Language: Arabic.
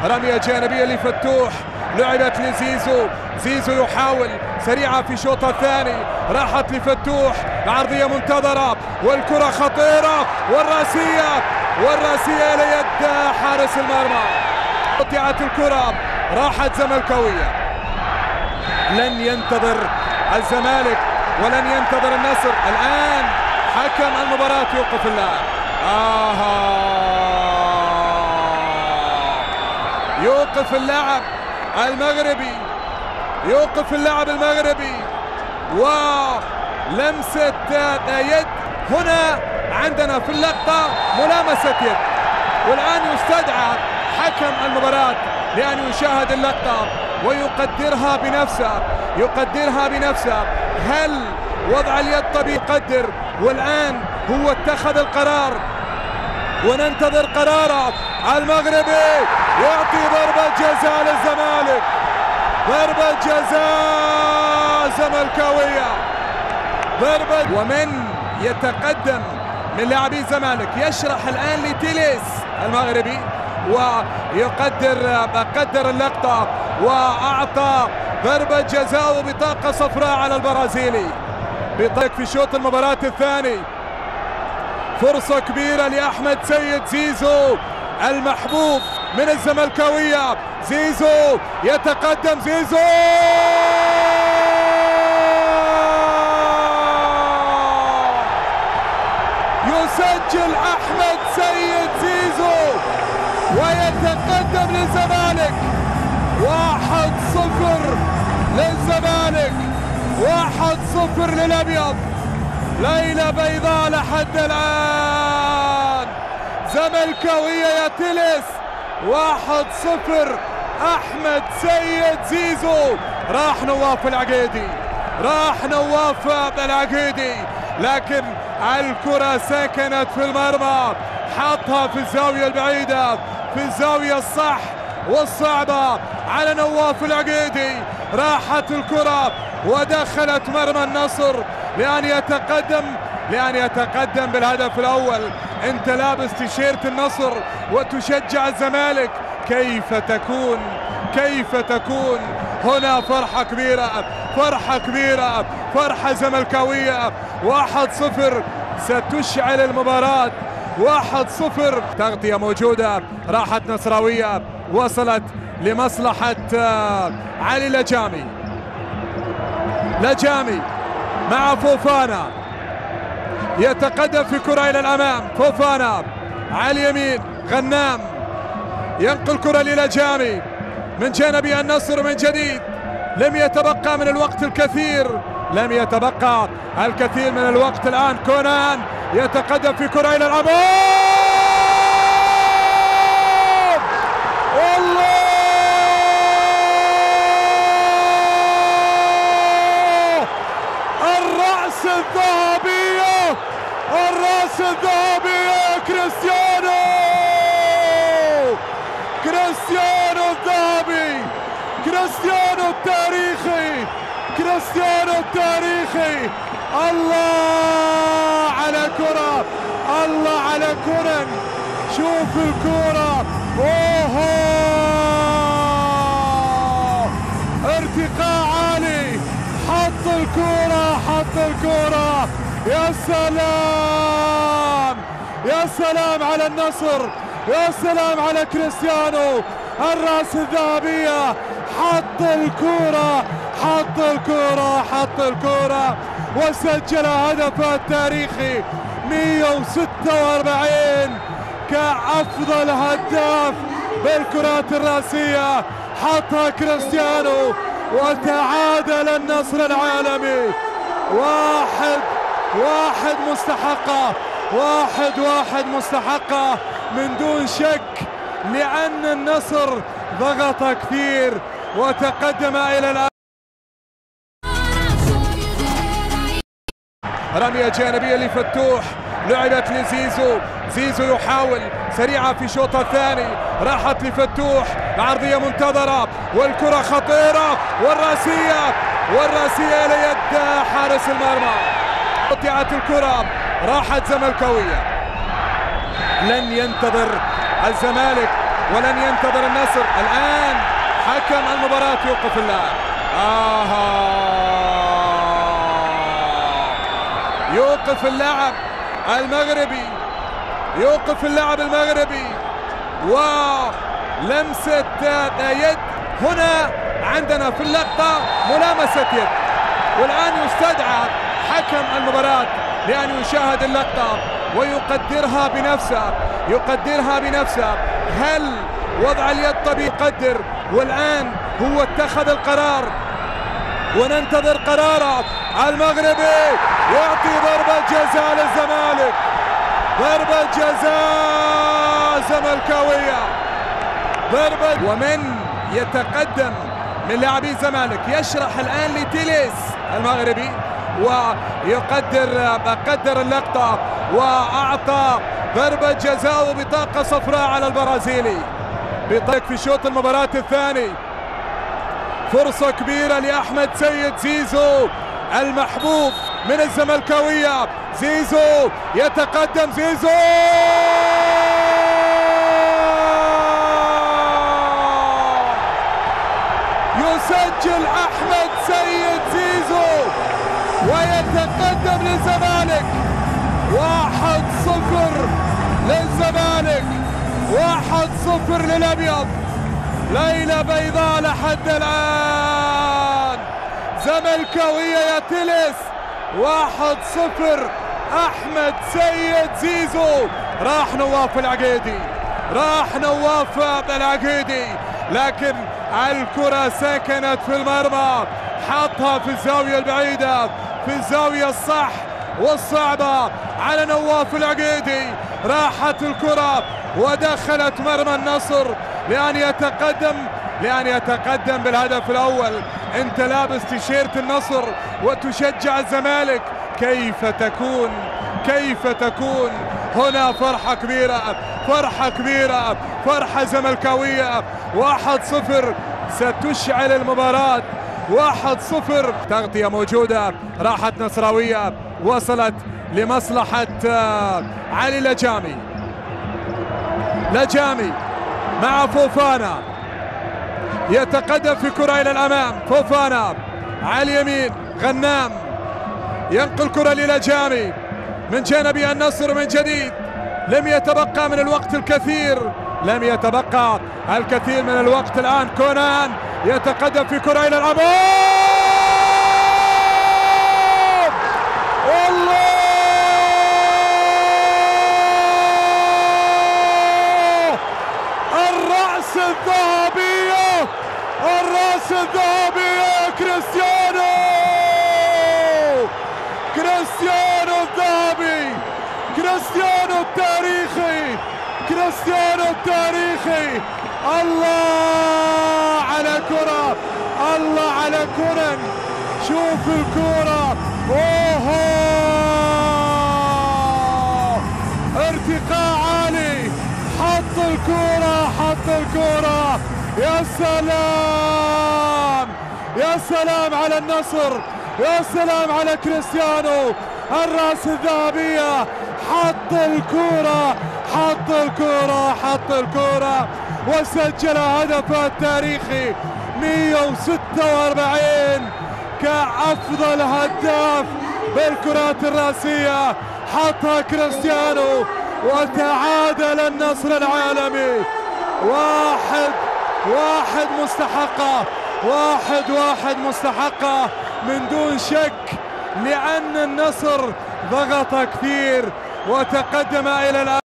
رمية جانبية لفتوح، لعبت لزيزو، زيزو يحاول سريعة في الشوط الثاني، راحت لفتوح، عرضية منتظرة والكرة خطيرة والراسية إلى يد حارس المرمى. قطعت الكرة، راحت زملكاوية. لن ينتظر الزمالك ولن ينتظر النصر. الآن حكم المباراة يوقف اللاعب. يوقف اللاعب المغربي، يوقف اللاعب المغربي، ولمسة يد. هنا عندنا في اللقطة ملامسة يد، والآن يستدعى حكم المباراة لأن يشاهد اللقطة ويقدرها بنفسه. هل وضع اليد طبيعي؟ يقدر، والآن هو اتخذ القرار وننتظر قراره. المغربي يعطي ضربة جزاء للزمالك، ضربة جزاء زملكاوية، ومن يتقدم من لاعبي الزمالك يشرح الآن لتيليس المغربي ويقدر اللقطة وأعطى ضربة جزاء وبطاقة صفراء على البرازيلي. بطاقة في شوط المباراة الثاني. فرصة كبيرة لأحمد سيد زيزو المحبوب من الزملكاوية. زيزو يتقدم، زيزو يسجل أحمد سيد زيزو ويتقدم للزمالك 1-0 للزمالك، 1-0 للأبيض. ليلة بيضاء لحد الآن. زملكاوية يا تلس 1-0. أحمد سيد زيزو. راح نواف العقيدي، لكن الكرة سكنت في المرمى، حطها في الزاوية البعيدة، في الزاوية الصح والصعبة على نواف العقيدي. راحت الكرة ودخلت مرمى النصر لأن يتقدم بالهدف الأول. أنت لابس تيشيرت النصر وتشجع الزمالك، كيف تكون هنا فرحة كبيرة، فرحة زملكاوية. 1-0 ستشعل المباراة. 1-0. تغطية موجودة، راحت نصراوية، وصلت لمصلحة علي لجامي مع فوفانا، يتقدم في كرة إلى الأمام. فوفانا على اليمين، غنام ينقل كرة للجامي من جانب النصر من جديد. لم يتبقى من الوقت الكثير من الوقت الآن. كونان يتقدم في كرة إلى الأمام. الله! الرأس الذهبية كريستيانو الذهبي، كريستيانو التاريخي. الله على كرة، شوف الكرة، ارتقاء عالي، حط الكرة. يا سلام على النصر، يا سلام على كريستيانو. الرأس الذهبية، حط الكرة وسجل هدفه التاريخي 146 كأفضل هداف بالكرات الرأسية. حطها كريستيانو وتعادل النصر العالمي. 1-1 مستحقة من دون شك، لأن النصر ضغط كثير وتقدم إلى الآن. رمية جانبية لفتوح، لعبت لزيزو، زيزو يحاول سريعة في الشوط الثاني، راحت لفتوح، عرضية منتظرة والكرة خطيرة والراسية إلى يد حارس المرمى. قطعت الكرة، راحت زملكاوية. لن ينتظر الزمالك ولن ينتظر النصر. الآن حكم المباراة يوقف اللاعب. يوقف اللاعب المغربي، يوقف اللاعب المغربي، ولمسة يد. هنا عندنا في اللقطة ملامسة يد، والآن يستدعى حكم المباراة لأن يشاهد اللقطة ويقدرها بنفسه، يقدرها بنفسه. هل وضع اليد طبيعي؟ يقدر، والآن هو اتخذ القرار وننتظر قراره. المغربي يعطي ضربة جزاء للزمالك، ضربة جزاء زملكاوية، ضربة. ومن يتقدم من لاعبي الزمالك يشرح الآن لتيليس المغربي ويقدر اللقطة، وأعطى ضربة جزاء وبطاقة صفراء على البرازيلي. بطاقة في شوط المباراة الثاني. فرصة كبيرة لأحمد سيد زيزو المحبوب من الزملكاوية. زيزو يتقدم، زيزو يسجل أحمد سيد زيزو ويتقدم للزمالك 1-0 للزمالك، 1-0 للأبيض. ليلة بيضاء لحد الآن. زملكاوية يا تيليس 1-0. أحمد سيد زيزو. راح نواف العقيدي، راح نواف العقيدي، لكن الكرة سكنت في المرمى، حطها في الزاوية البعيدة، في الزاوية الصح والصعبة على نواف العقيدي. راحت الكرة ودخلت مرمى النصر لأن يتقدم بالهدف الأول. أنت لابس تيشيرت النصر وتشجع الزمالك، كيف تكون هنا فرحة كبيرة، فرحة كبيرة، فرحة زملكاوية. 1-0 ستشعل المباراة. 1-0. تغطية موجودة، راحت نصراوية، وصلت لمصلحة علي لجامي. لجامي مع فوفانا، يتقدم في كرة إلى الأمام. فوفانا على اليمين، غنام ينقل كرة للجامي من جانب النصر من جديد. لم يتبقى من الوقت الكثير، لم يتبقى الكثير من الوقت. الآن كونان يتقدم في كرة إلى الأمام. الله، الرأس الذهبية، الرأس الذهبية. كريستيانو الذهبي، كريستيانو التاريخي، كريستيانو التاريخي. الله على كرة، الله على كونان. شوف الكرة، اوه، ارتقاء عالي، حط الكرة. يا سلام، يا سلام على النصر، يا سلام على كريستيانو. الرأس الذهبية، حط الكرة وسجل هدفه التاريخي 146 كأفضل هداف بالكرات الرأسية. حطها كريستيانو وتعادل النصر العالمي. 1-1 مستحقة، 1-1 مستحقة من دون شك، لأن النصر ضغط كثير وتقدم إلى الآن.